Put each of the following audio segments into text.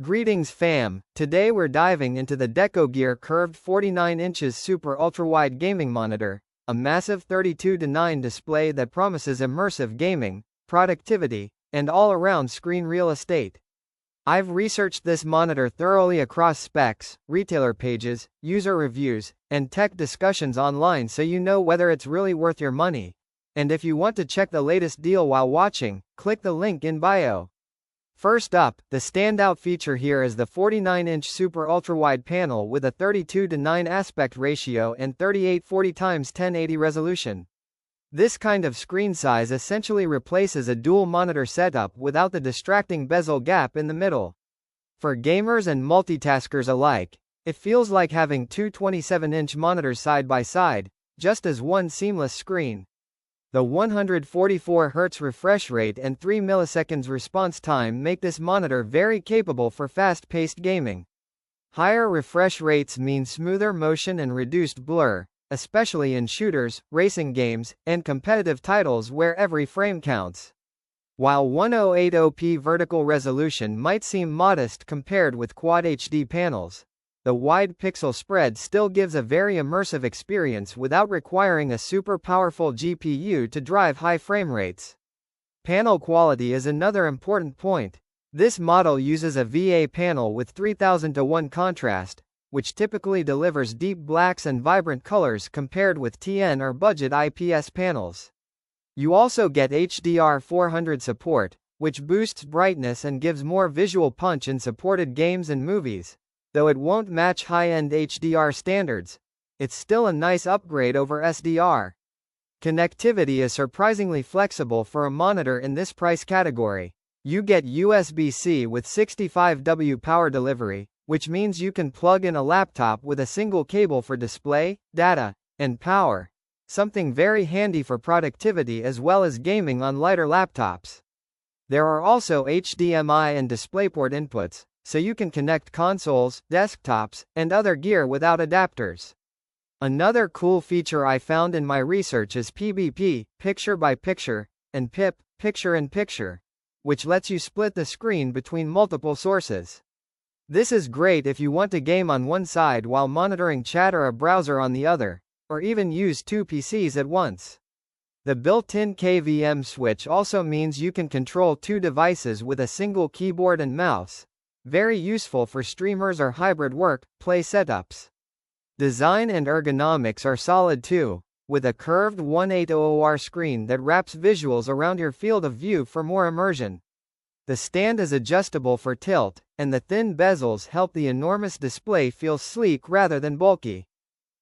Greetings fam, today we're diving into the Deco Gear Curved 49 inches Super Ultrawide Gaming Monitor, a massive 32:9 display that promises immersive gaming, productivity, and all-around screen real estate. I've researched this monitor thoroughly across specs, retailer pages, user reviews, and tech discussions online so you know whether it's really worth your money. And if you want to check the latest deal while watching, click the link in bio. First up, the standout feature here is the 49-inch Super Ultrawide panel with a 32:9 aspect ratio and 3840x1080 resolution. This kind of screen size essentially replaces a dual monitor setup without the distracting bezel gap in the middle. For gamers and multitaskers alike, it feels like having two 27-inch monitors side by side, just as one seamless screen. The 144 Hz refresh rate and 3 milliseconds response time make this monitor very capable for fast-paced gaming. Higher refresh rates mean smoother motion and reduced blur, especially in shooters, racing games, and competitive titles where every frame counts. While 1080p vertical resolution might seem modest compared with Quad HD panels, the wide pixel spread still gives a very immersive experience without requiring a super powerful GPU to drive high frame rates. Panel quality is another important point. This model uses a VA panel with 3000:1 contrast, which typically delivers deep blacks and vibrant colors compared with TN or budget IPS panels. You also get HDR400 support, which boosts brightness and gives more visual punch in supported games and movies. Though it won't match high-end HDR standards, it's still a nice upgrade over SDR. Connectivity is surprisingly flexible for a monitor in this price category. You get USB-C with 65W power delivery, which means you can plug in a laptop with a single cable for display, data, and power. Something very handy for productivity as well as gaming on lighter laptops. There are also HDMI and DisplayPort inputs, so you can connect consoles, desktops, and other gear without adapters. Another cool feature I found in my research is PBP, picture-by-picture, and PIP, picture-in-picture, which lets you split the screen between multiple sources. This is great if you want to game on one side while monitoring chat or a browser on the other, or even use two PCs at once. The built-in KVM switch also means you can control two devices with a single keyboard and mouse. Very useful for streamers or hybrid work-play setups. Design and ergonomics are solid too, with a curved 1800R screen that wraps visuals around your field of view for more immersion. The stand is adjustable for tilt, and the thin bezels help the enormous display feel sleek rather than bulky.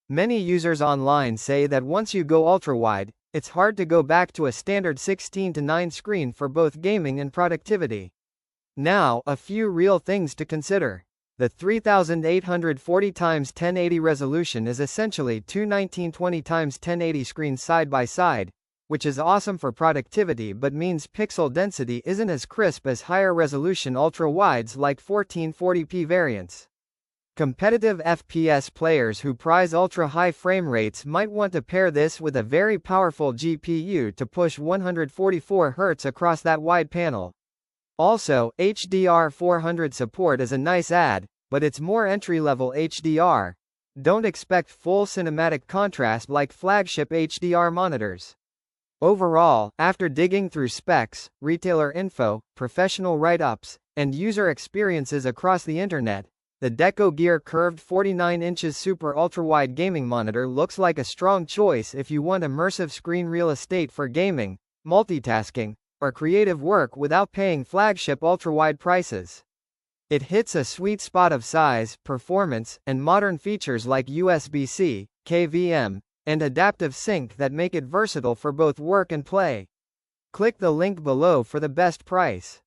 Many users online say that once you go ultrawide, it's hard to go back to a standard 16:9 screen for both gaming and productivity. Now, a few real things to consider. The 3840x1080 resolution is essentially two 1920x1080 screens side by side, which is awesome for productivity but means pixel density isn't as crisp as higher resolution ultra-wides like 1440p variants. Competitive FPS players who prize ultra-high frame rates might want to pair this with a very powerful GPU to push 144 Hz across that wide panel. Also, HDR400 support is a nice add, but it's more entry-level HDR. Don't expect full cinematic contrast like flagship HDR monitors. Overall, after digging through specs, retailer info, professional write-ups, and user experiences across the internet, the Deco Gear Curved 49 inches Super Ultrawide Gaming Monitor looks like a strong choice if you want immersive screen real estate for gaming, multitasking, or creative work without paying flagship ultrawide prices. It hits a sweet spot of size, performance, and modern features like USB-C, KVM, and adaptive sync that make it versatile for both work and play. Click the link below for the best price.